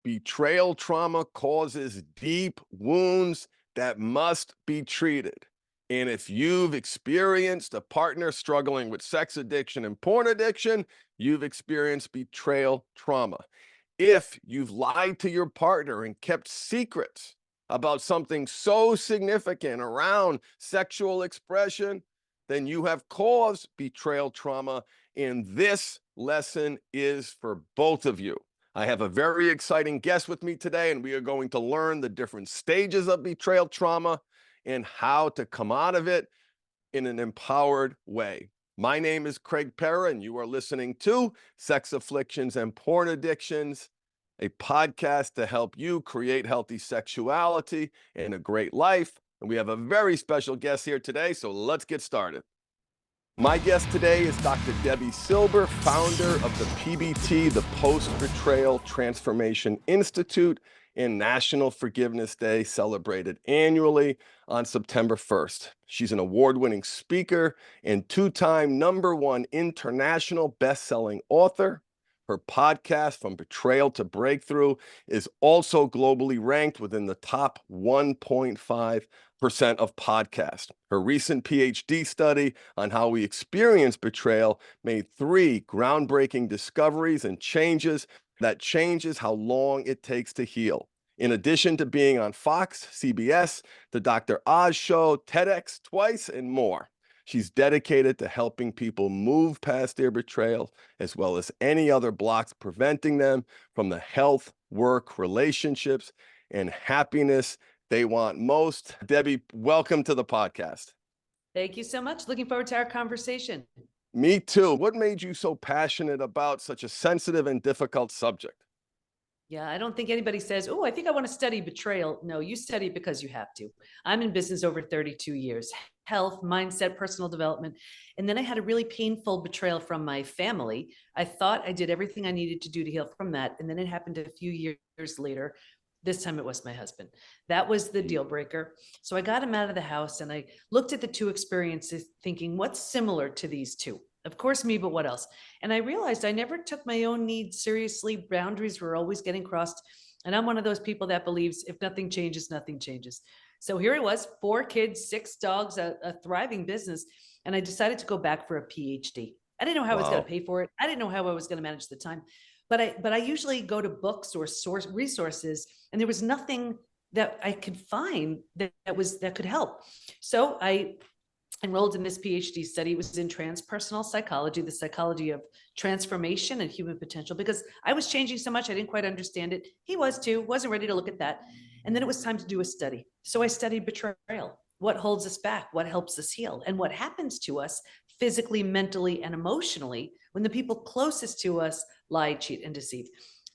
Betrayal trauma causes deep wounds that must be treated. And if you've experienced a partner struggling with sex addiction and porn addiction, you've experienced betrayal trauma. If you've lied to your partner and kept secrets about something so significant around sexual expression, then you have caused betrayal trauma. And this lesson is for both of you. I have a very exciting guest with me today, and we are going to learn the different stages of betrayal trauma and how to come out of it in an empowered way. My name is Craig Pera, and you are listening to Sex Afflictions and Porn Addictions, a podcast to help you create healthy sexuality and a great life. And we have a very special guest here today, so let's get started. My guest today is Dr. Debi Silber, founder of the PBT, the Post Betrayal Transformation Institute, and National Forgiveness Day, celebrated annually on September 1st. She's an award-winning speaker and two-time #1 international best-selling author. Her podcast, From Betrayal to Breakthrough, is also globally ranked within the top 1.5% of podcasts. Her recent PhD study on how we experience betrayal made 3 groundbreaking discoveries and changes how long it takes to heal. In addition to being on Fox, CBS, The Dr. Oz Show, TEDx twice, and more. She's dedicated to helping people move past their betrayal, as well as any other blocks preventing them from the health, work, relationships, and happiness they want most. Debi, welcome to the podcast. Thank you so much. Looking forward to our conversation. Me too. What made you so passionate about such a sensitive and difficult subject? Yeah, I don't think anybody says, oh, I think I want to study betrayal. No, you study it because you have to. I'm in business over 32 years, health, mindset, personal development. And then I had a really painful betrayal from my family. I thought I did everything I needed to do to heal from that. And then it happened a few years later. This time it was my husband. That was the deal breaker. So I got him out of the house and I looked at the 2 experiences thinking, what's similar to these 2? Of course, me, but what else? And I realized I never took my own needs seriously. Boundaries were always getting crossed. And I'm one of those people that believes if nothing changes, nothing changes. So here it was, 4 kids, 6 dogs, a thriving business. And I decided to go back for a PhD. I didn't know how I was going to pay for it. I didn't know how I was going to manage the time. But I usually go to books or source resources, and there was nothing that I could find that could help. So I enrolled in this PhD study. It was in transpersonal psychology, the psychology of transformation and human potential, because I was changing so much, I didn't quite understand it. He was too, wasn't ready to look at that. And then it was time to do a study. So I studied betrayal. What holds us back? What helps us heal? And what happens to us physically, mentally, and emotionally when the people closest to us lie, cheat, and deceive.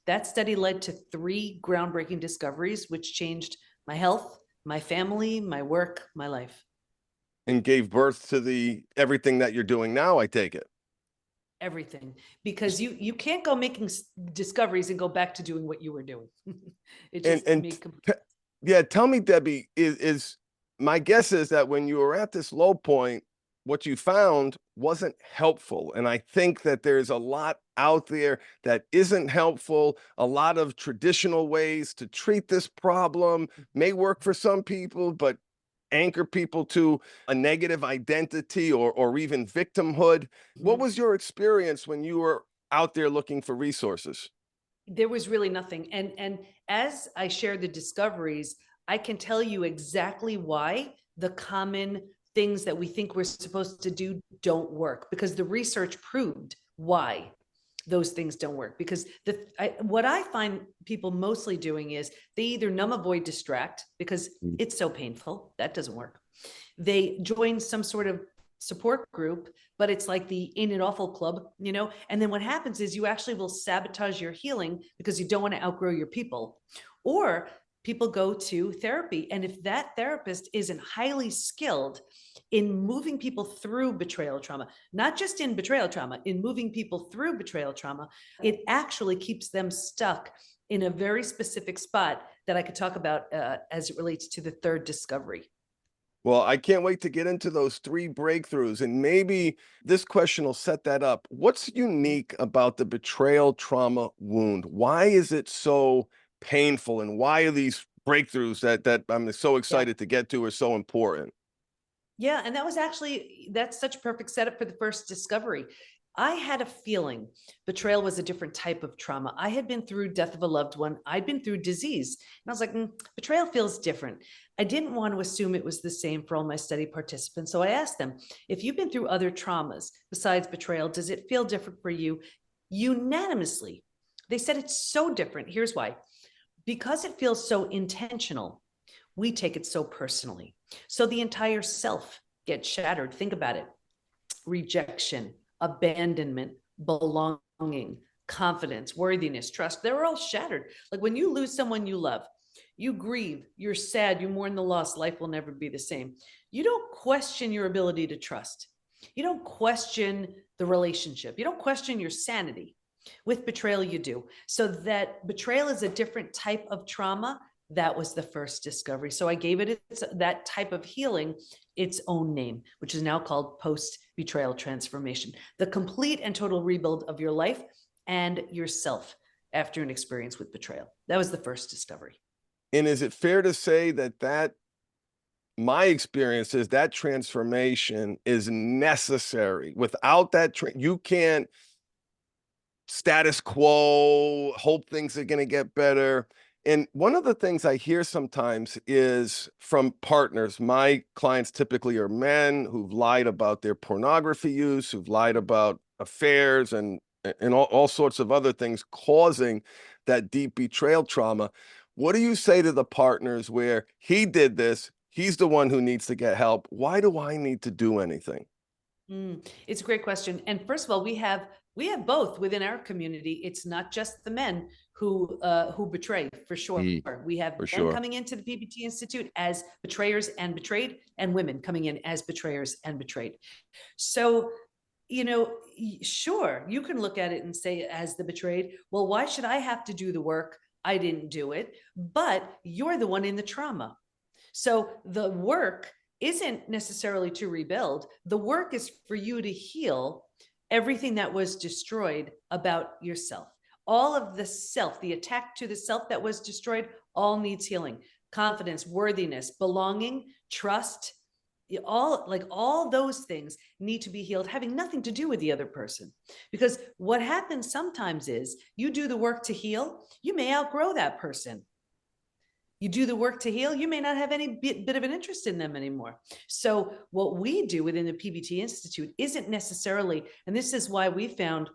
That study led to 3 groundbreaking discoveries, which changed my health, my family, my work, my life. And gave birth to everything that you're doing now, I take it. Everything, because you can't go making discoveries and go back to doing what you were doing. It just yeah, tell me, Debi, is my guess is that when you were at this low point, what you found wasn't helpful. And I think that there's a lot out there that isn't helpful. A lot of traditional ways to treat this problem may work for some people, but anchor people to a negative identity or even victimhood. What was your experience when you were out there looking for resources? There was really nothing. And as I share the discoveries, I can tell you exactly why the common things that we think we're supposed to do don't work, because the research proved why those things don't work. Because what I find people mostly doing is they either numb, avoid, distract because it's so painful. That doesn't work. They join some sort of support group, but it's like the Ain't It Awful Club, and then what happens is you actually will sabotage your healing because you don't want to outgrow your people. Or people go to therapy, and if that therapist isn't highly skilled in moving people through betrayal trauma, not just in betrayal trauma, in moving people through betrayal trauma, it actually keeps them stuck in a very specific spot that I could talk about as it relates to the 3rd discovery. Well, I can't wait to get into those 3 breakthroughs, and maybe this question will set that up. What's unique about the betrayal trauma wound? Why is it so painful, and why these breakthroughs that I'm so Yeah. excited to get to are so important. Yeah, and that's such a perfect setup for the first discovery. I had a feeling betrayal was a different type of trauma. I had been through death of a loved one. I'd been through disease. And I was like, betrayal feels different. I didn't want to assume it was the same for all my study participants. So I asked them, if you've been through other traumas besides betrayal, does it feel different for you? Unanimously, they said it's so different. Here's why. Because it feels so intentional, we take it so personally. So the entire self gets shattered. Think about it. Rejection, abandonment, belonging, confidence, worthiness, trust, they're all shattered. Like when you lose someone you love, you grieve, you're sad, you mourn the loss, life will never be the same. You don't question your ability to trust. You don't question the relationship. You don't question your sanity. With betrayal, you do. So that betrayal is a different type of trauma. That was the first discovery. So I gave it that type of healing its own name, which is now called Post Betrayal Transformation, the complete and total rebuild of your life and yourself after an experience with betrayal. That was the first discovery. And is it fair to say that my experience is that transformation is necessary? Without that, you can't status quo, hope things are going to get better. And one of the things I hear sometimes is from partners. My clients typically are men who've lied about their pornography use, who've lied about affairs and all sorts of other things causing that deep betrayal trauma. What do you say to the partners where he did this, he's the one who needs to get help? Why do I need to do anything? It's a great question. And first of all, we have both within our community. It's not just the men who betray, for sure. We have For men sure. coming into the PBT Institute as betrayers and betrayed, and women coming in as betrayers and betrayed. So, sure, you can look at it and say, as the betrayed, well, why should I have to do the work? I didn't do it, but you're the one in the trauma. So the work isn't necessarily to rebuild. The work is for you to heal everything that was destroyed about yourself. All of the self, the attack to the self that was destroyed, all needs healing. Confidence, worthiness, belonging, trust, all those things need to be healed, having nothing to do with the other person. Because what happens sometimes is you do the work to heal, you may outgrow that person. You do the work to heal, you may not have any bit of an interest in them anymore. So what we do within the PBT Institute isn't necessarily, and this is why we found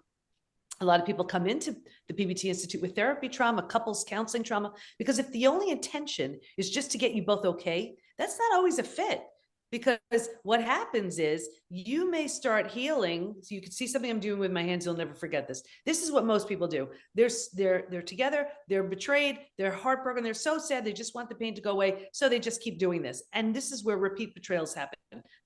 a lot of people come into the PBT Institute with therapy trauma, couples counseling trauma, because if the only intention is just to get you both okay, that's not always a fit. Because what happens is you may start healing. So you can see something I'm doing with my hands. You'll never forget this. This is what most people do. They're together. They're betrayed. They're heartbroken. They're so sad. They just want the pain to go away. So they just keep doing this. And this is where repeat betrayals happen.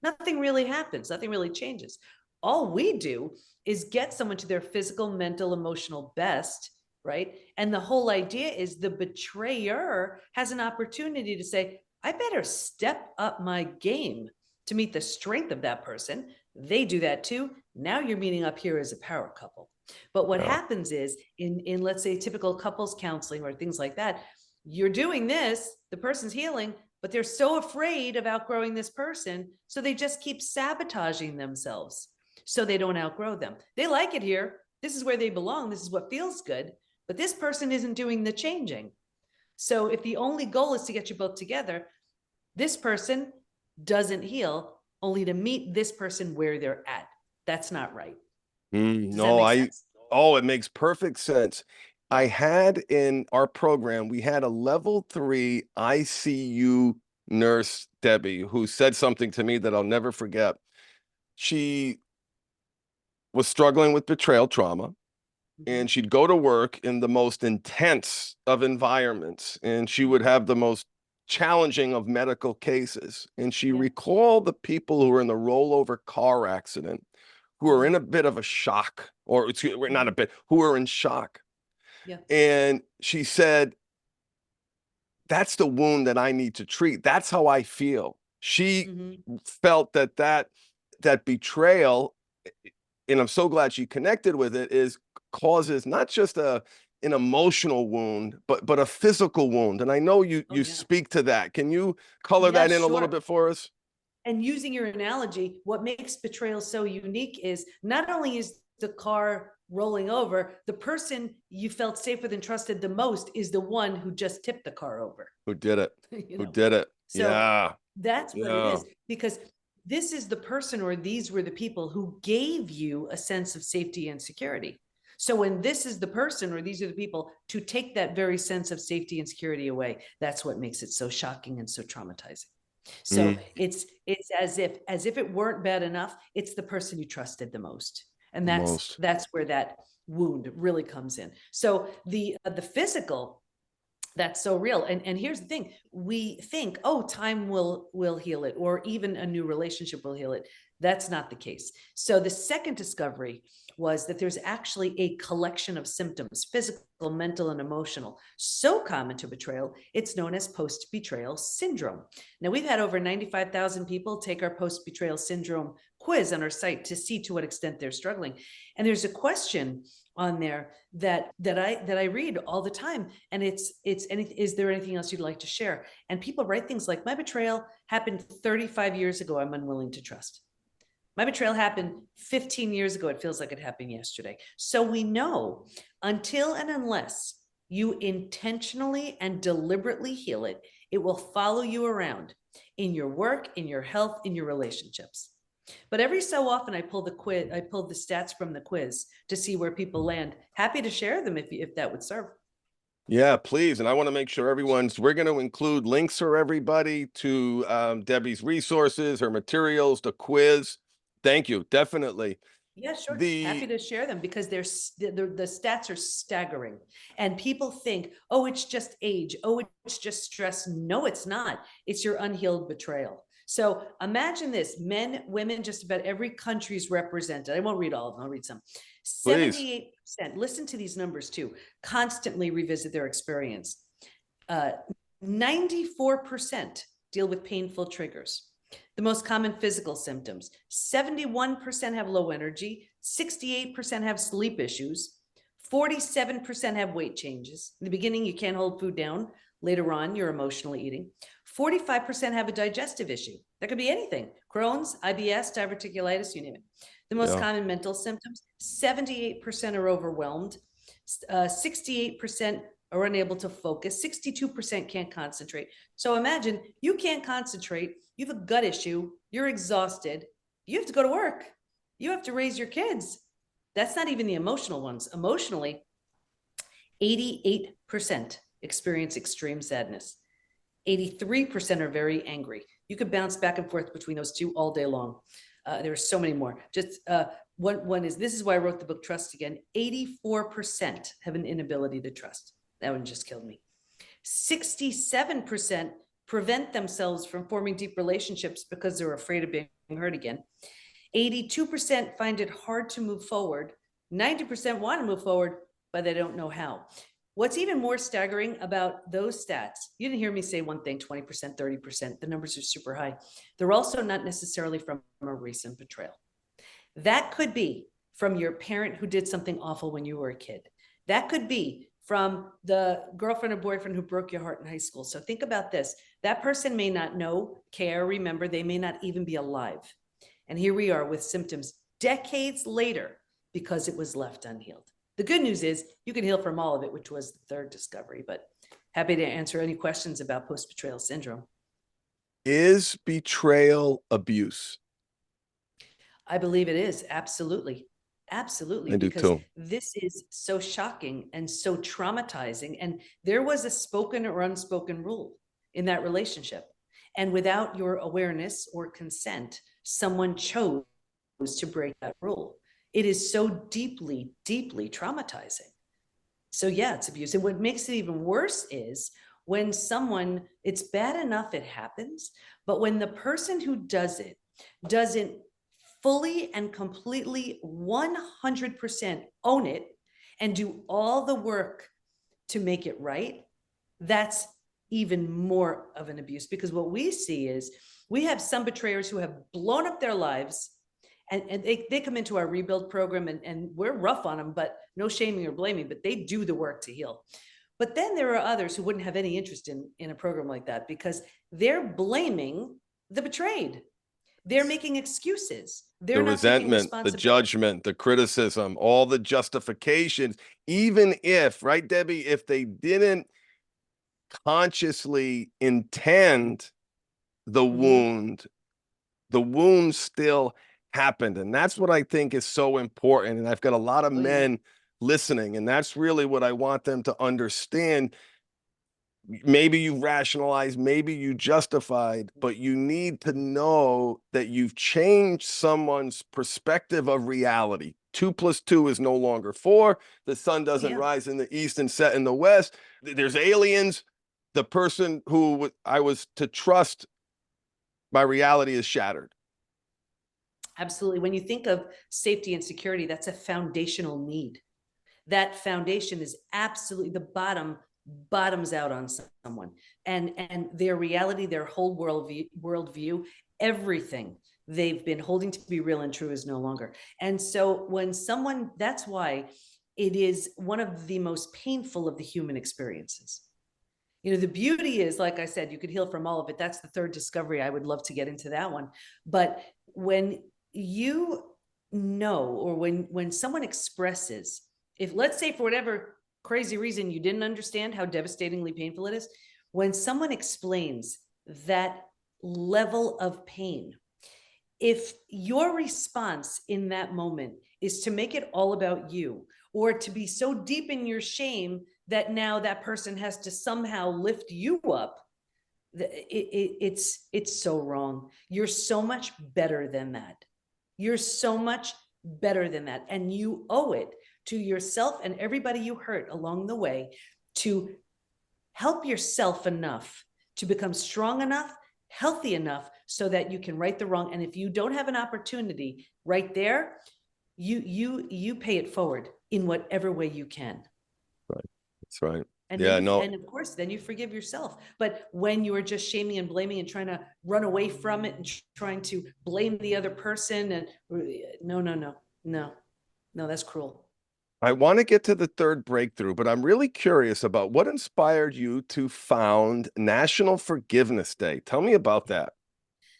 Nothing really happens. Nothing really changes. All we do is get someone to their physical, mental, emotional best, right? And the whole idea is the betrayer has an opportunity to say, I better step up my game to meet the strength of that person. They do that too. Now you're meeting up here as a power couple. But what happens is in let's say typical couples counseling or things like that, you're doing this, the person's healing, but they're so afraid of outgrowing this person. So they just keep sabotaging themselves so they don't outgrow them. They like it here. This is where they belong. This is what feels good. But this person isn't doing the changing. So if the only goal is to get you both together, this person doesn't heal only to meet this person where they're at. That's not right. Oh, it makes perfect sense. I had in our program, we had a level 3 ICU nurse, Debbie, who said something to me that I'll never forget. She was struggling with betrayal trauma. And she'd go to work in the most intense of environments, and she would have the most challenging of medical cases. And she recalled the people who were in the rollover car accident, who are in a bit of a shock, or excuse me, not a bit, who are in shock. Yeah. And she said, that's the wound that I need to treat. That's how I feel. She felt that betrayal, and I'm so glad she connected with it, is causes not just a an emotional wound, but a physical wound. And I know you Oh, you yeah. speak to that. Can you color Yeah, that in a little sure. bit for us? And using your analogy, what makes betrayal so unique is not only is the car rolling over, the person you felt safe with and trusted the most is the one who just tipped the car over. Who did it? You Who know, did it? so Yeah. that's what it Yeah. is, because this is the person, or these were the people who gave you a sense of safety and security. So when this is the person, or these are the people to take that very sense of safety and security away, that's what makes it so shocking and so traumatizing. So Mm, it's as if it weren't bad enough, it's the person you trusted the most. And the that's most. that's where that wound really comes in. So the physical, that's so real. And here's the thing: we think, oh, time will heal it, or even a new relationship will heal it. That's not the case. So the second discovery was that there's actually a collection of symptoms, physical, mental, and emotional, so common to betrayal, it's known as post-betrayal syndrome. Now, we've had over 95,000 people take our post-betrayal syndrome quiz on our site to see to what extent they're struggling. And there's a question on there that I read all the time, and it's is there anything else you'd like to share? And people write things like, my betrayal happened 35 years ago, I'm unwilling to trust. My betrayal happened 15 years ago, it feels like it happened yesterday. So we know, until and unless you intentionally and deliberately heal it, it will follow you around in your work, in your health, in your relationships. But every so often I pull the stats from the quiz to see where people land. Happy to share them if that would serve. Yeah, please. And I want to make sure we're going to include links for everybody to Debi's resources, her materials, the quiz. Thank you. Definitely. Yeah, sure. Happy The to share them, because the stats are staggering. And people think, oh, it's just age. Oh, it's just stress. No, it's not. It's your unhealed betrayal. So imagine this: men, women, just about every country is represented. I won't read all of them, I'll read some. Please. 78%, listen to these numbers too, constantly revisit their experience. 94% deal with painful triggers. The most common physical symptoms: 71% have low energy, 68% have sleep issues, 47% have weight changes. In the beginning, you can't hold food down. Later on, you're emotionally eating. 45% have a digestive issue. That could be anything: Crohn's, IBS, diverticulitis, you name it. The most Yeah. common mental symptoms: 78% are overwhelmed, 68% are unable to focus, 62% can't concentrate. So imagine you can't concentrate, you have a gut issue, you're exhausted, you have to go to work, you have to raise your kids. That's not even the emotional ones. Emotionally, 88% experience extreme sadness. 83% are very angry. You could bounce back and forth between those two all day long. There are so many more. Just one is, this is why I wrote the book, Trust Again. 84% have an inability to trust. That one just killed me. 67% prevent themselves from forming deep relationships because they're afraid of being hurt again. 82% find it hard to move forward. 90% want to move forward, but they don't know how. What's even more staggering about those stats, you didn't hear me say one thing, 20%, 30%, the numbers are super high. They're also not necessarily from a recent betrayal. That could be from your parent who did something awful when you were a kid. That could be from the girlfriend or boyfriend who broke your heart in high school. So think about this. That person may not know, care, remember, they may not even be alive. And here we are with symptoms decades later because it was left unhealed. The good news is you can heal from all of it, which was the third discovery, but happy to answer any questions about post-betrayal syndrome. Is betrayal abuse? I believe it is. Absolutely. Absolutely. I do Because too. this is so shocking and so traumatizing. And there was a spoken or unspoken rule in that relationship. And without your awareness or consent, someone chose to break that rule. It is so deeply, deeply traumatizing. So yeah, it's abuse. And what makes it even worse is when someone, it's bad enough it happens, but when the person who does it doesn't fully and completely 100% own it and do all the work to make it right, that's even more of an abuse. Because what we see is we have some betrayers who have blown up their lives And they come into our rebuild program, and we're rough on them, but no shaming or blaming, but they do the work to heal. But then there are others who wouldn't have any interest in a program like that because they're blaming the betrayed. They're making excuses. They're The not taking resentment, the responsibility. judgment, the criticism, all the justifications, even if, right, Debbie, if they didn't consciously intend the wound, the wound still happened. And that's what I think is so important. And I've got a lot of men listening, and that's really what I want them to understand. Maybe you rationalized, maybe you justified, but you need to know that you've changed someone's perspective of reality. 2 + 2 is no longer 4. The sun doesn't rise in the east and set in the west. There's aliens. The person who I was to trust, my reality is shattered. Absolutely. When you think of safety and security, that's a foundational need. That foundation is absolutely the bottoms out on someone, and their reality, their whole worldview, everything they've been holding to be real and true is no longer. And so when someone, that's why it is one of the most painful of the human experiences. You know, the beauty is, like I said, you could heal from all of it. That's the third discovery. I would love to get into that one. But when you know, or when someone expresses, if, let's say, for whatever crazy reason you didn't understand how devastatingly painful it is, when someone explains that level of pain, if your response in that moment is to make it all about you, or to be so deep in your shame that now that person has to somehow lift you up, it's so wrong. You're so much better than that. You're so much better than that. And you owe it to yourself and everybody you hurt along the way to help yourself enough to become strong enough, healthy enough, so that you can right the wrong. And if you don't have an opportunity right there, you pay it forward in whatever way you can. Right. That's right. And yeah, then no. And of course, then you forgive yourself. But when you are just shaming and blaming and trying to run away from it and trying to blame the other person, and no, that's cruel. I want to get to the third breakthrough, but I'm really curious about what inspired you to found National Forgiveness Day. Tell me about that.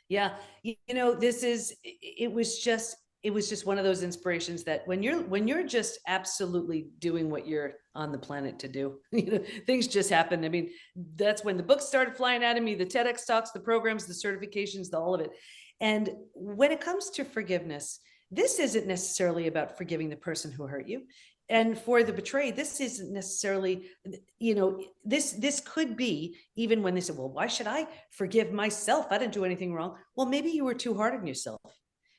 Yeah, you know, it was just one of those inspirations that when you're just absolutely doing what you're on the planet to do, you know, things just happen. I mean, that's when the books started flying out of me, the TEDx talks, the programs, the certifications, all of it. And when it comes to forgiveness, this isn't necessarily about forgiving the person who hurt you. And for the betrayed, this isn't necessarily, you know, this could be, even when they say, well, why should I forgive myself? I didn't do anything wrong. Well, maybe you were too hard on yourself.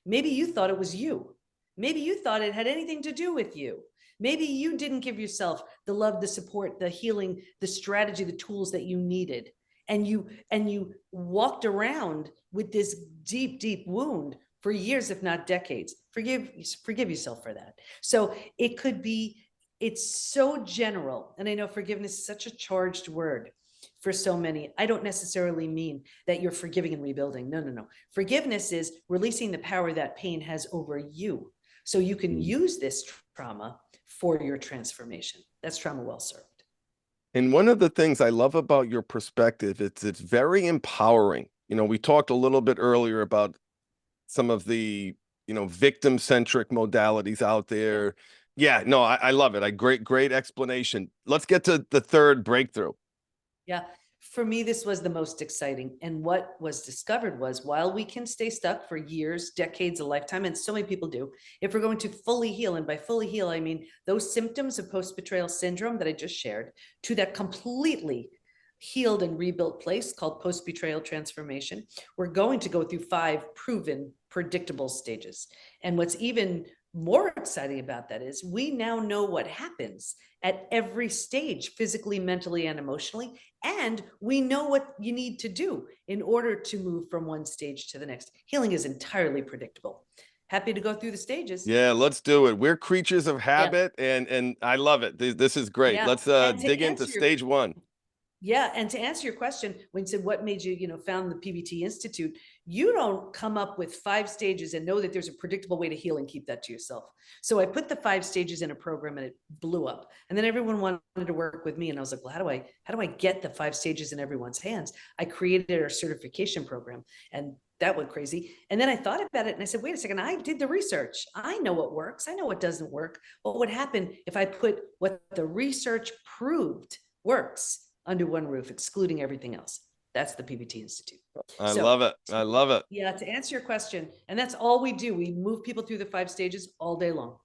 Maybe you thought it was you. Maybe you thought it had anything to do with you. Maybe you didn't give yourself the love, the support, the healing, the strategy, the tools that you needed. And you walked around with this deep wound for years, if not decades. Forgive yourself for that. So it could be, it's so general. And I know forgiveness is such a charged word for so many. I don't necessarily mean that you're forgiving and rebuilding. No. Forgiveness is releasing the power that pain has over you, so you can use this trauma for your transformation. That's trauma well served. And one of the things I love about your perspective, it's very empowering. You know, we talked a little bit earlier about some of the, you know, victim-centric modalities out there. Yeah, no, I love it. Great explanation. Let's get to the third breakthrough. Yeah, for me, this was the most exciting. And what was discovered was, while we can stay stuck for years, decades, a lifetime, and so many people do, if we're going to fully heal, and by fully heal, I mean those symptoms of post-betrayal syndrome that I just shared, to that completely healed and rebuilt place called post-betrayal transformation, we're going to go through 5 proven, predictable stages. And what's even more exciting about that is we now know what happens at every stage, physically, mentally, and emotionally. And we know what you need to do in order to move from one stage to the next. Healing is entirely predictable. Happy to go through the stages. Yeah, let's do it. We're creatures of habit, and I love it. This is great. Yeah. Let's And to dig into answer your stage 1. Yeah, and to answer your question, when you said what made you, found the PBT Institute, you don't come up with 5 stages and know that there's a predictable way to heal and keep that to yourself. So I put the 5 stages in a program and it blew up. And then everyone wanted to work with me, and I was like, well, how do I get the 5 stages in everyone's hands? I created our certification program, and that went crazy. And then I thought about it and I said, wait a second, I did the research. I know what works. I know what doesn't work. What would happen if I put what the research proved works under one roof, excluding everything else? That's the PBT Institute. I love it. I love it. Yeah, to answer your question, and that's all we do. We move people through the 5 stages all day long.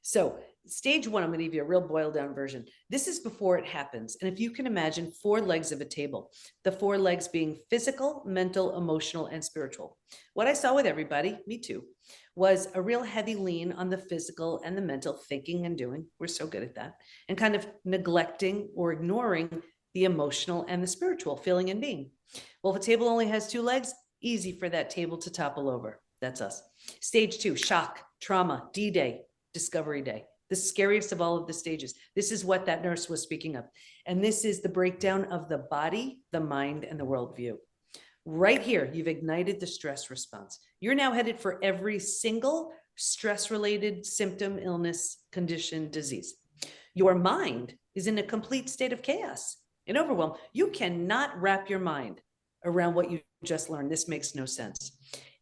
So stage 1, I'm going to give you a real boiled down version. This is before it happens. And if you can imagine 4 legs of a table, the 4 legs being physical, mental, emotional, and spiritual. What I saw with everybody, me too, was a real heavy lean on the physical and the mental thinking and doing. We're so good at that. And kind of neglecting or ignoring the emotional and the spiritual, feeling and being. Well, if a table only has 2 legs, easy for that table to topple over. That's us. Stage 2, shock, trauma, D-Day, discovery day. The scariest of all of the stages. This is what that nurse was speaking of. And this is the breakdown of the body, the mind, and the worldview. Right here, you've ignited the stress response. You're now headed for every single stress-related symptom, illness, condition, disease. Your mind is in a complete state of chaos and overwhelm. You cannot wrap your mind around what you just learned. This makes no sense.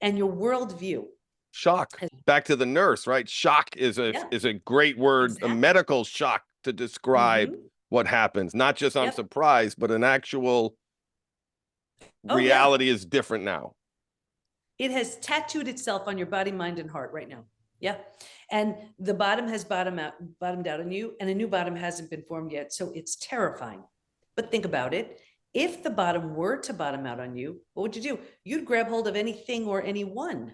And your worldview. Shock. Back to the nurse, right? Shock is a great word, Exactly. a medical shock to describe what happens. Not just I'm surprised, but an actual reality is different now. It has tattooed itself on your body, mind, and heart right now. Yeah. And the bottom has bottomed out on you, and a new bottom hasn't been formed yet. So it's terrifying. But think about it. If the bottom were to bottom out on you, what would you do? You'd grab hold of anything or anyone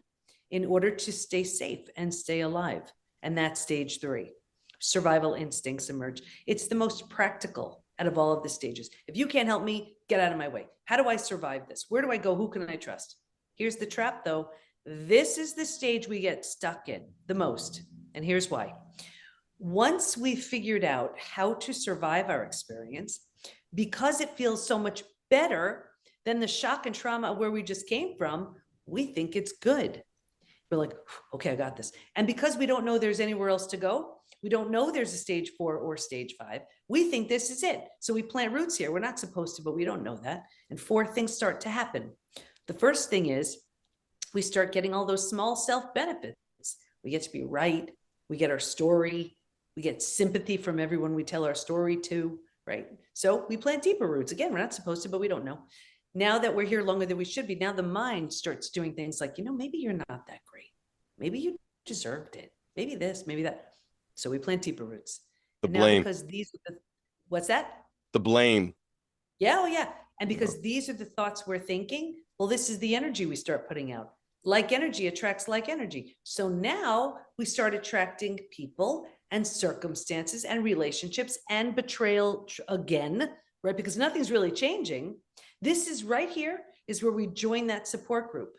in order to stay safe and stay alive. And that's stage 3. Survival instincts emerge. It's the most practical out of all of the stages. If you can't help me, get out of my way. How do I survive this? Where do I go? Who can I trust? Here's the trap, though. This is the stage we get stuck in the most. And here's why. Once we've figured out how to survive our experience, because it feels so much better than the shock and trauma where we just came from, we think it's good. We're like, okay, I got this. And because we don't know there's anywhere else to go, we don't know there's a stage 4 or stage 5, we think this is it. So we plant roots here. We're not supposed to, but we don't know that. And 4 things start to happen. The first thing is we start getting all those small self-benefits. We get to be right. We get our story. We get sympathy from everyone we tell our story to, right? So we plant deeper roots. Again, we're not supposed to, but we don't know. Now that we're here longer than we should be, now the mind starts doing things like, maybe you're not that great. Maybe you deserved it. Maybe this, maybe that. So we plant deeper roots. The blame. Because these are the, what's that? The blame. Yeah, oh yeah. And because these are the thoughts we're thinking, well, this is the energy we start putting out. Like energy attracts like energy. So now we start attracting people and circumstances and relationships and betrayal again, right? Because nothing's really changing. This is right here is where we join that support group.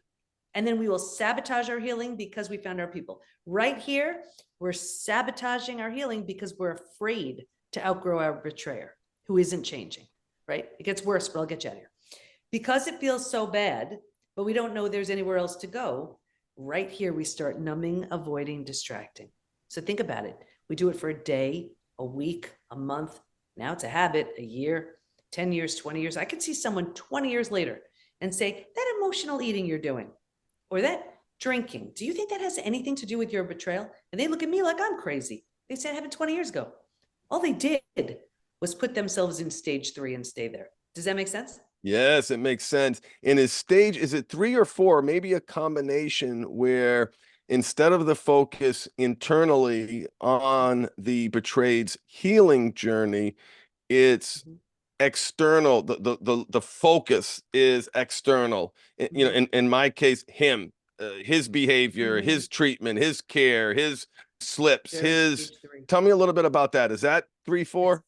And then we will sabotage our healing because we found our people. Right here, we're sabotaging our healing because we're afraid to outgrow our betrayer who isn't changing, right? It gets worse, but I'll get you out of here. Because it feels so bad, but we don't know there's anywhere else to go, right here we start numbing, avoiding, distracting. So think about it. We do it for a day, a week, a month. Now it's a habit, a year, 10 years, 20 years. I could see someone 20 years later and say, that emotional eating you're doing, or that drinking, do you think that has anything to do with your betrayal? And they look at me like I'm crazy. They said it happened 20 years ago. All they did was put themselves in stage 3 and stay there. Does that make sense? Yes, it makes sense. In his stage, is it 3 or 4, maybe a combination where instead of the focus internally on the betrayed's healing journey, it's external. The focus is external. In my case, him, his behavior, his treatment, his care, his slips, tell me a little bit about that. Is that 3, 4?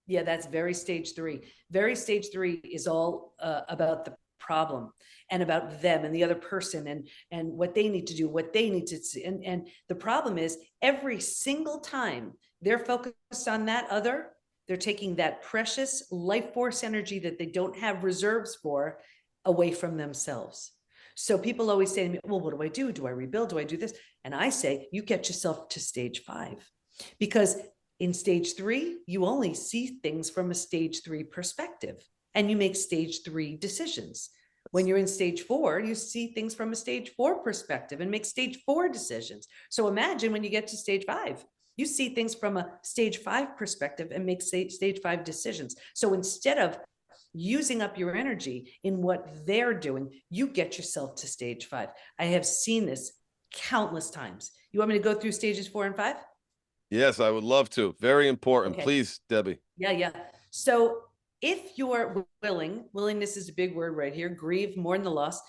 Yeah, that's very stage 3. Very stage 3 is all about the problem and about them and the other person and what they need to do, what they need to see. And the problem is every single time they're focused on that other, They're taking that precious life force energy that they don't have reserves for away from themselves. So people always say to me, well, what do I do? Do I rebuild? Do I do this? And I say, you get yourself to stage 5, because in stage 3, you only see things from a stage 3 perspective, and you make stage 3 decisions. When you're in stage 4, you see things from a stage 4 perspective and make stage 4 decisions. So imagine when you get to stage 5, you see things from a stage 5 perspective and make stage 5 decisions. So instead of using up your energy in what they're doing, you get yourself to stage 5. I have seen this countless times. You want me to go through stages 4 and 5? Yes, I would love to. Very important. Okay. Please, Debbie. Yeah. So if you're willing, willingness is a big word right here, grieve, mourn the loss,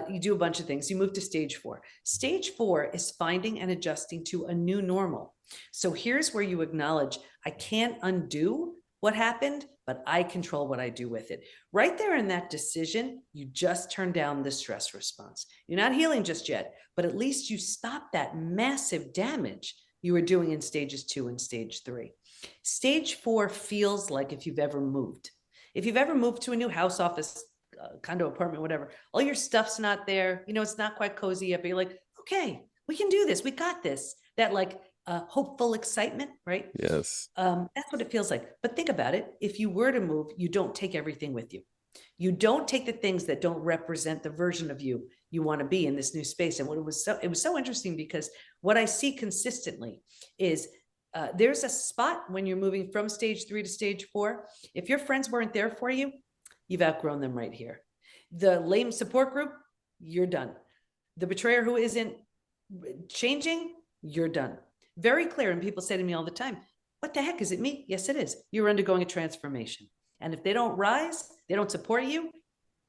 you do a bunch of things. You move to stage 4. Stage 4 is finding and adjusting to a new normal. So here's where you acknowledge, I can't undo what happened, but I control what I do with it. Right there in that decision, you just turn down the stress response. You're not healing just yet, but at least you stop that massive damage you were doing in stages 2 and stage 3. Stage 4 feels like if you've ever moved. If you've ever moved to a new house, office, condo, apartment, whatever, all your stuff's not there, it's not quite cozy yet, but you're like, okay, we can do this. We got this. That like hopeful excitement, right? Yes. That's what it feels like. But think about it. If you were to move, you don't take everything with you. You don't take the things that don't represent the version of you want to be in this new space. And it was so interesting, because what I see consistently is there's a spot when you're moving from stage 3 to stage 4. If your friends weren't there for you, you've outgrown them right here. The lame support group, you're done. The betrayer who isn't changing, you're done. Very clear. And people say to me all the time, what the heck, is it me? Yes, it is. You're undergoing a transformation. And if they don't rise, they don't support you,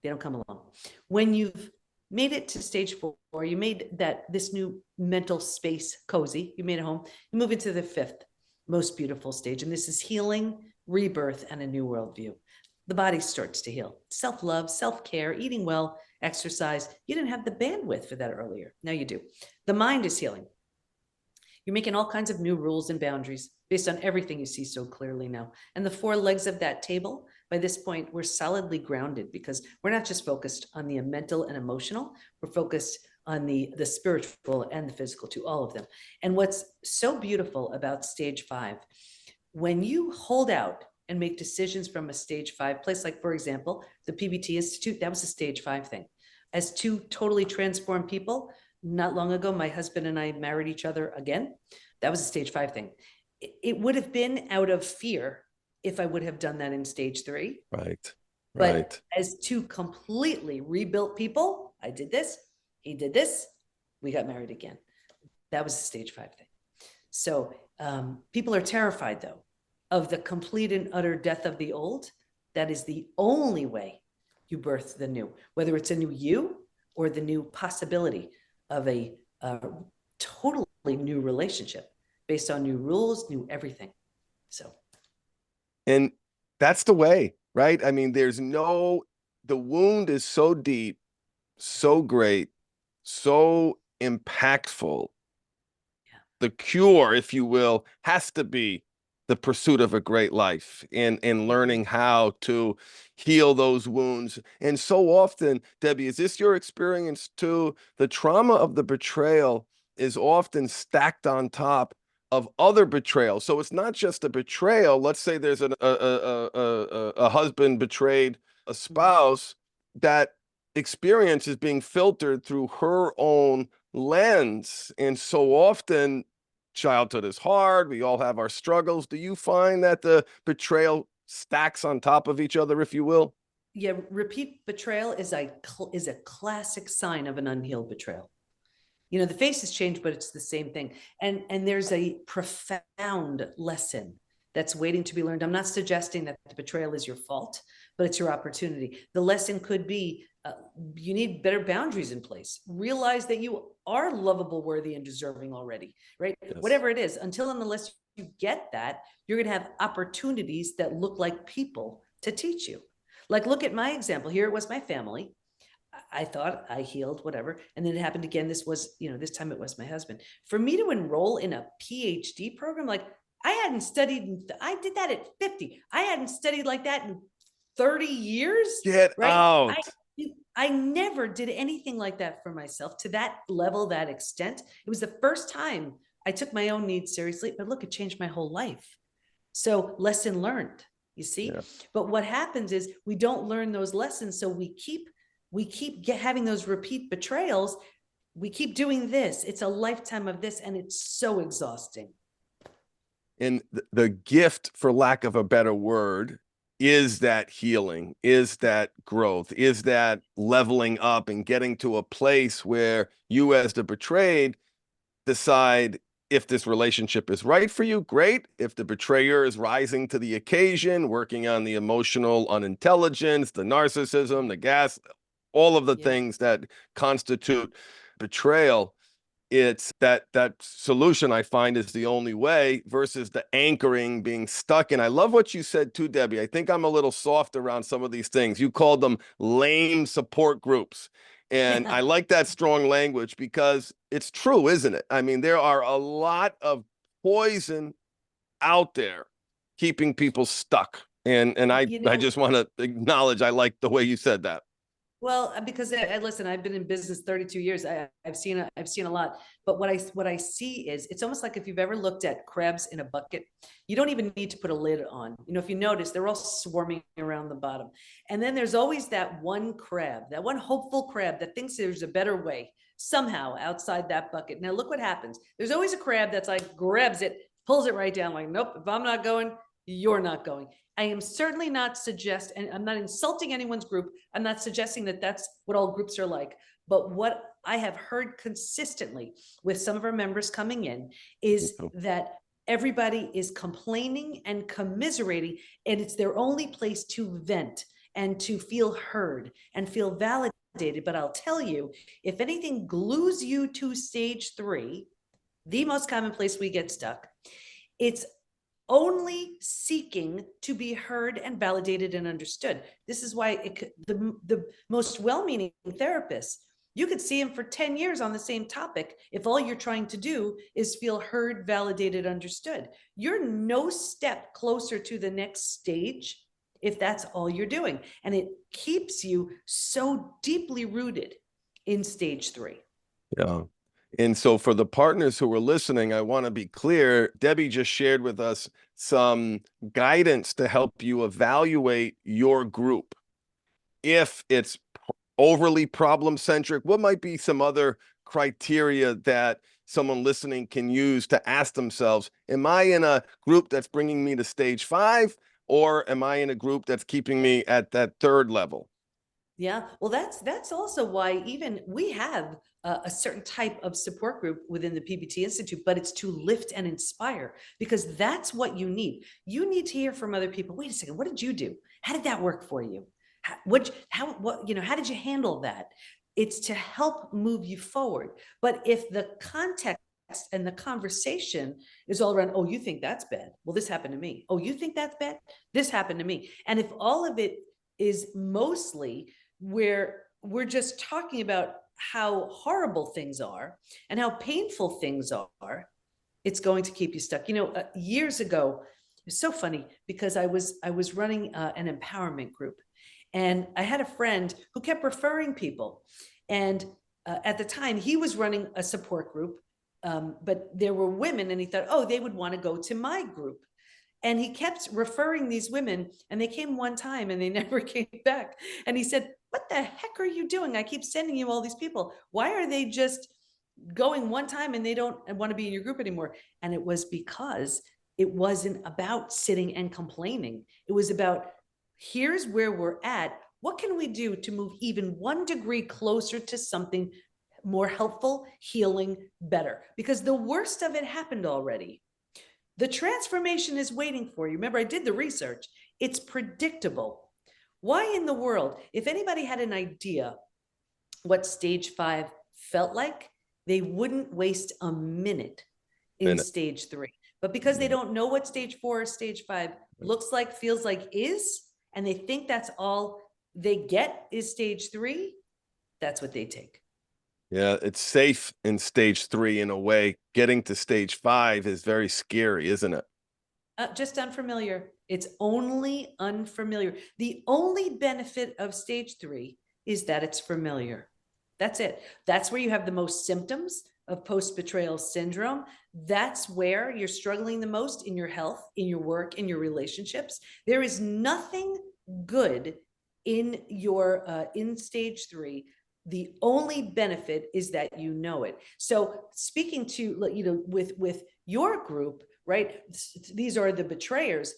they don't come along. When you've made it to stage 4, you made this new mental space cozy, you made it home, you move into the 5th most beautiful stage. And this is healing, rebirth, and a new worldview. The body starts to heal. Self-love, self-care, eating well, exercise. You didn't have the bandwidth for that earlier. Now you do. The mind is healing. You're making all kinds of new rules and boundaries based on everything you see so clearly now. And the 4 legs of that table, by this point, we're solidly grounded, because we're not just focused on the mental and emotional, we're focused on the spiritual and the physical too, all of them. And what's so beautiful about stage 5, when you hold out and make decisions from a stage 5 place, like for example, the PBT Institute, that was a stage 5 thing. As 2 totally transformed people, not long ago, my husband and I married each other again. That was a stage 5 thing. It would have been out of fear if I would have done that in stage 3. Right. But as 2 completely rebuilt people, I did this, he did this, we got married again. That was a stage 5 thing. So people are terrified, though, of the complete and utter death of the old. That is the only way you birth the new, whether it's a new you or the new possibility of a totally new relationship based on new rules, new everything. So. And that's the way, right? I mean, the wound is so deep, so great, so impactful. Yeah. The cure, if you will, has to be the pursuit of a great life and learning how to heal those wounds. And so often, Debbie, is this your experience too? The trauma of the betrayal is often stacked on top of other betrayals. So it's not just a betrayal. Let's say there's a husband betrayed a spouse. That experience is being filtered through her own lens. And so often, childhood is hard. We all have our struggles. Do you find that the betrayal stacks on top of each other, if you will? Yeah, repeat betrayal is a classic sign of an unhealed betrayal. The face has changed, but it's the same thing. And there's a profound lesson that's waiting to be learned. I'm not suggesting that the betrayal is your fault, but it's your opportunity. The lesson could be you need better boundaries in place. Realize that you are lovable, worthy, and deserving already, right? Yes. Whatever it is, until and unless you get that, you're going to have opportunities that look like people to teach you. Like, look at my example. Here it was my family. I thought I healed, whatever. And then it happened again. This was, this time it was my husband. For me to enroll in a PhD program, like, I hadn't studied, I did that at 50. I hadn't studied like that in 30 years, Get right? out. I never did anything like that for myself to that level, that extent. It was the first time I took my own needs seriously, but look, it changed my whole life. So lesson learned, you see? Yeah. But what happens is we don't learn those lessons. So we keep having those repeat betrayals. We keep doing this. It's a lifetime of this, and it's so exhausting. And the gift, for lack of a better word, is that healing, is that growth, is that leveling up and getting to a place where you, as the betrayed, decide if this relationship is right for you. Great. If the betrayer is rising to the occasion, working on the emotional unintelligence, the narcissism, the gas, all of the Yeah. things that constitute betrayal, it's that solution I find is the only way versus the anchoring, being stuck in. I love what you said too, Debbie. I think I'm a little soft around some of these things. You called them lame support groups. And I like that strong language because it's true, isn't it? I mean, there are a lot of poison out there keeping people stuck. And I You know, just want to acknowledge I like the way you said that. well, because listen, I've been in business 32 years. I've seen a lot. But what I see is it's almost like if you've ever looked at crabs in a bucket, you don't even need to put a lid on. You know, if you notice, they're all swarming around the bottom. And then there's always that one crab, that one hopeful crab that thinks there's a better way somehow outside that bucket. Now look what happens. There's always a crab that's like grabs it, pulls it right down, like, nope, if I'm not going, you're not going. I am certainly not and I'm not insulting anyone's group. I'm not suggesting that that's what all groups are like. But what I have heard consistently with some of our members coming in is that everybody is complaining and commiserating, and it's their only place to vent and to feel heard and feel validated. But I'll tell you, if anything glues you to stage 3, the most common place we get stuck, it's only seeking to be heard and validated and understood. This is why the most well-meaning therapists, you could see him for 10 years on the same topic. If all you're trying to do is feel heard, validated, understood, you're no step closer to the next stage if that's all you're doing. And it keeps you so deeply rooted in stage 3. Yeah. And so for the partners who are listening, I want to be clear. Debbie just shared with us some guidance to help you evaluate your group. If it's overly problem-centric, what might be some other criteria that someone listening can use to ask themselves, am I in a group that's bringing me to stage 5, or am I in a group that's keeping me at that 3rd level? Yeah, well, that's also why even we have a certain type of support group within the PBT Institute, but it's to lift and inspire, because that's what you need. You need to hear from other people. Wait a second, what did you do? How did that work for you? How did you handle that? It's to help move you forward. But if the context and the conversation is all around, oh, you think that's bad? Well, this happened to me. Oh, you think that's bad? This happened to me. And if all of it is mostly where we're just talking about how horrible things are and how painful things are, it's going to keep you stuck. You know, years ago, it's so funny because I was running an empowerment group, and I had a friend who kept referring people. And at the time, he was running a support group, but there were women, and he thought, oh, they would want to go to my group. And he kept referring these women, and they came one time and they never came back. And he said, what the heck are you doing? I keep sending you all these people. Why are they just going one time and they don't want to be in your group anymore? And it was because it wasn't about sitting and complaining. It was about, here's where we're at. What can we do to move even 1 degree closer to something more helpful, healing, better? Because the worst of it happened already. The transformation is waiting for you. Remember, I did the research. It's predictable. Why in the world, if anybody had an idea what stage 5 felt like, they wouldn't waste a minute in stage 3. But because they don't know what stage 4 or stage 5 looks like, feels like, is, and they think that's all they get is stage 3, that's what they take. Yeah, it's safe in stage 3 in a way. Getting to stage 5 is very scary, isn't it? Just unfamiliar. It's only unfamiliar. The only benefit of stage 3 is that it's familiar. That's it. That's where you have the most symptoms of post-betrayal syndrome. That's where you're struggling the most in your health, in your work, in your relationships. There is nothing good in your in stage 3. The only benefit is that you know it. So speaking to, with your group, right? These are the betrayers.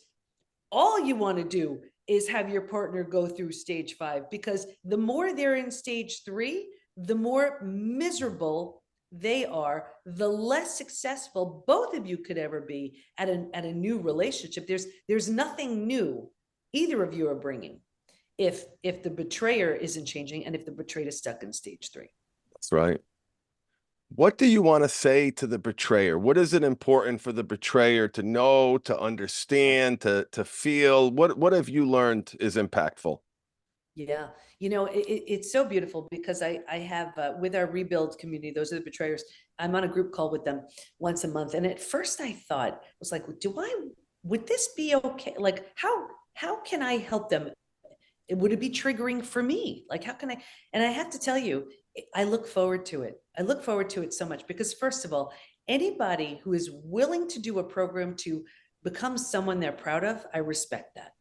All you want to do is have your partner go through stage 5, because the more they're in stage 3, the more miserable they are, the less successful both of you could ever be at a new relationship. There's nothing new either of you are bringing if the betrayer isn't changing, and if the betrayed is stuck in stage 3. That's right. What do you want to say to the betrayer? What is it important for the betrayer to know, to understand, to feel? What have you learned is impactful? Yeah, it's so beautiful, because I have with our rebuild community, those are the betrayers. I'm on a group call with them once a month, and at first I thought, I was like, would this be okay? Like, how can I help them? Would it be triggering for me? Like, how can I? And I have to tell you, I look forward to it. I look forward to it so much, because first of all, anybody who is willing to do a program to become someone they're proud of, I respect that.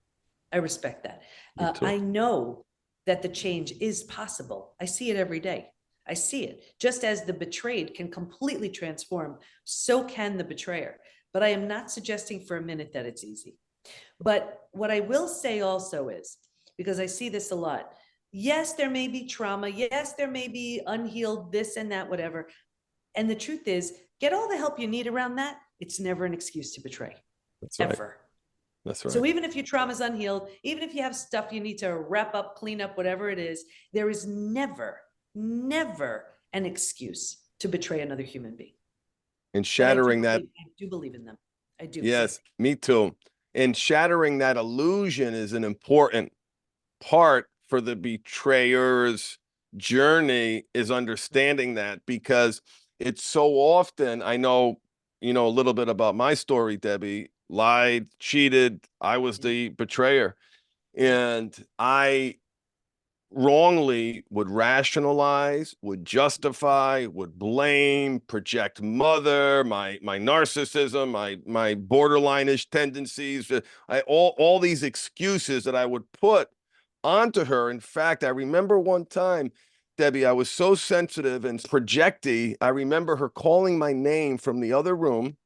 I respect that. Me too. I know that the change is possible. I see it every day. I see it. Just as the betrayed can completely transform, so can the betrayer. But I am not suggesting for a minute that it's easy. But what I will say also is, because I see this a lot, yes, there may be trauma. Yes, there may be unhealed this and that, whatever. And the truth is, get all the help you need around that. It's never an excuse to betray. That's right. Ever. That's right. So even if your trauma is unhealed, even if you have stuff you need to wrap up, clean up, whatever it is, there is never, never an excuse to betray another human being. And But shattering that. I do believe in them. I do. Yes, me too. And shattering that illusion is an important part for the betrayer's journey, is understanding that, because it's so often, I know, a little bit about my story, Debbie, lied, cheated. I was the betrayer, and I wrongly would rationalize, would justify, would blame, project mother, my narcissism, my borderline-ish tendencies, all these excuses that I would put onto her. In fact, I remember one time, Debbie, I was so sensitive and projecty. I remember her calling my name from the other room,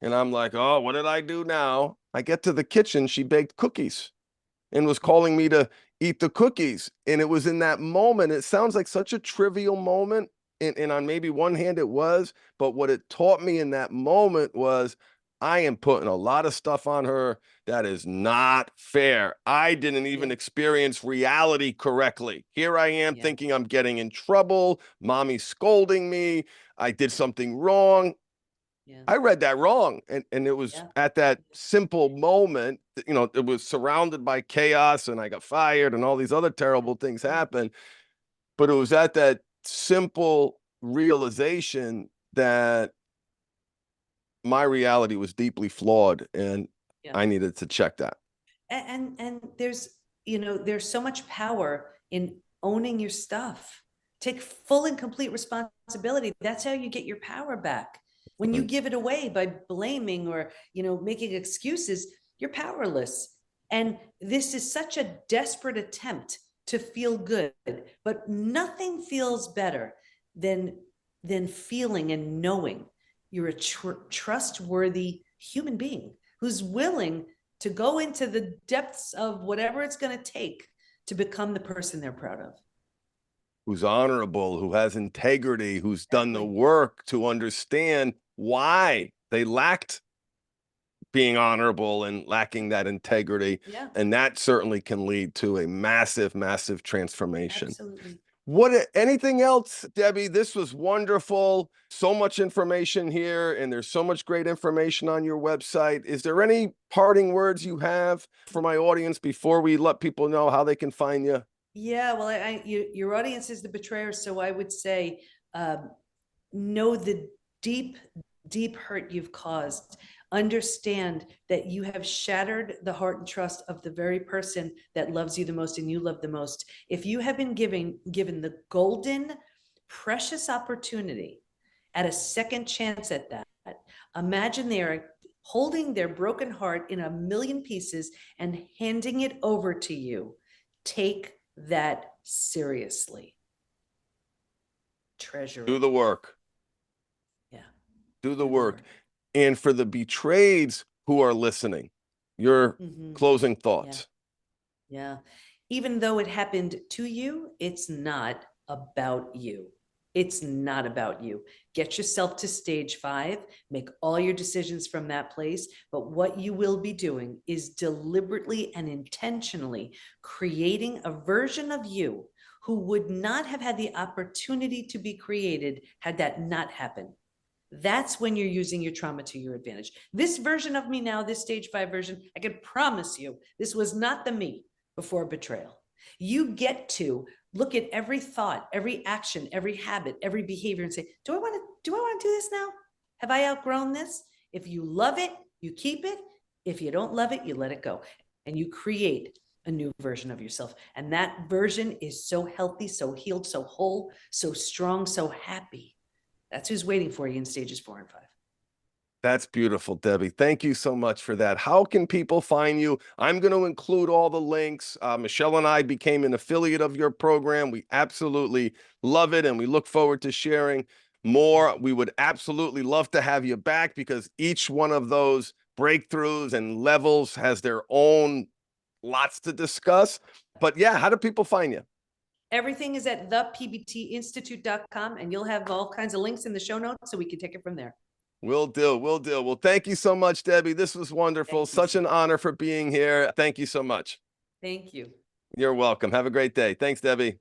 and I'm like, oh, what did I do now? I get to the kitchen, she baked cookies and was calling me to eat the cookies. And it was in that moment, it sounds like such a trivial moment. And on maybe one hand it was, but what it taught me in that moment was, I am putting a lot of stuff on her that is not fair. I didn't even experience reality correctly. Here I am thinking I'm getting in trouble. Mommy's scolding me. I did something wrong. I read that wrong. And it was at that simple moment, it was surrounded by chaos, and I got fired and all these other terrible things happened. But it was at that simple realization that my reality was deeply flawed, and I needed to check that. And there's so much power in owning your stuff. Take full and complete responsibility. That's how you get your power back. When you give it away by blaming or, making excuses, you're powerless. And this is such a desperate attempt to feel good, but nothing feels better than feeling and knowing you're a trustworthy human being who's willing to go into the depths of whatever it's going to take to become the person they're proud of. Who's honorable, who has integrity, who's done the work to understand why they lacked being honorable and lacking that integrity. And that certainly can lead to a massive, massive transformation. Absolutely. Anything else, Debbie? This was wonderful. So much information here, and there's so much great information on your website. Is there any parting words you have for my audience before we let people know how they can find you? Yeah, well, your audience is the betrayer, so I would say, know the deep, deep hurt you've caused. Understand that you have shattered the heart and trust of the very person that loves you the most and you love the most. If you have been given the golden, precious opportunity at a second chance at that, imagine they are holding their broken heart in a million pieces and handing it over to you. Take that seriously. Treasure Do it. the work. Yeah. Do the work. And for the betrayeds who are listening, your closing thoughts. Yeah. Even though it happened to you, it's not about you. It's not about you. Get yourself to stage 5, make all your decisions from that place. But what you will be doing is deliberately and intentionally creating a version of you who would not have had the opportunity to be created had that not happened. That's when you're using your trauma to your advantage. This version of me now, this stage 5 version, I can promise you, this was not the me before betrayal. You get to look at every thought, every action, every habit, every behavior and say, do I want to do this now? Have I outgrown this? If you love it, you keep it. If you don't love it, you let it go. And you create a new version of yourself. And that version is so healthy, so healed, so whole, so strong, so happy. That's who's waiting for you in stages 4 and 5. That's beautiful, Debi. Thank you so much for that. How can people find you? I'm going to include all the links. Michelle and I became an affiliate of your program. We absolutely love it, and we look forward to sharing more. We would absolutely love to have you back because each one of those breakthroughs and levels has their own lots to discuss. But yeah, how do people find you? Everything is at thepbtinstitute.com, and you'll have all kinds of links in the show notes so we can take it from there. Will do. Will do. Well, thank you so much, Debi. This was wonderful. Such an honor for being here. Thank you so much. Thank you. You're welcome. Have a great day. Thanks, Debi.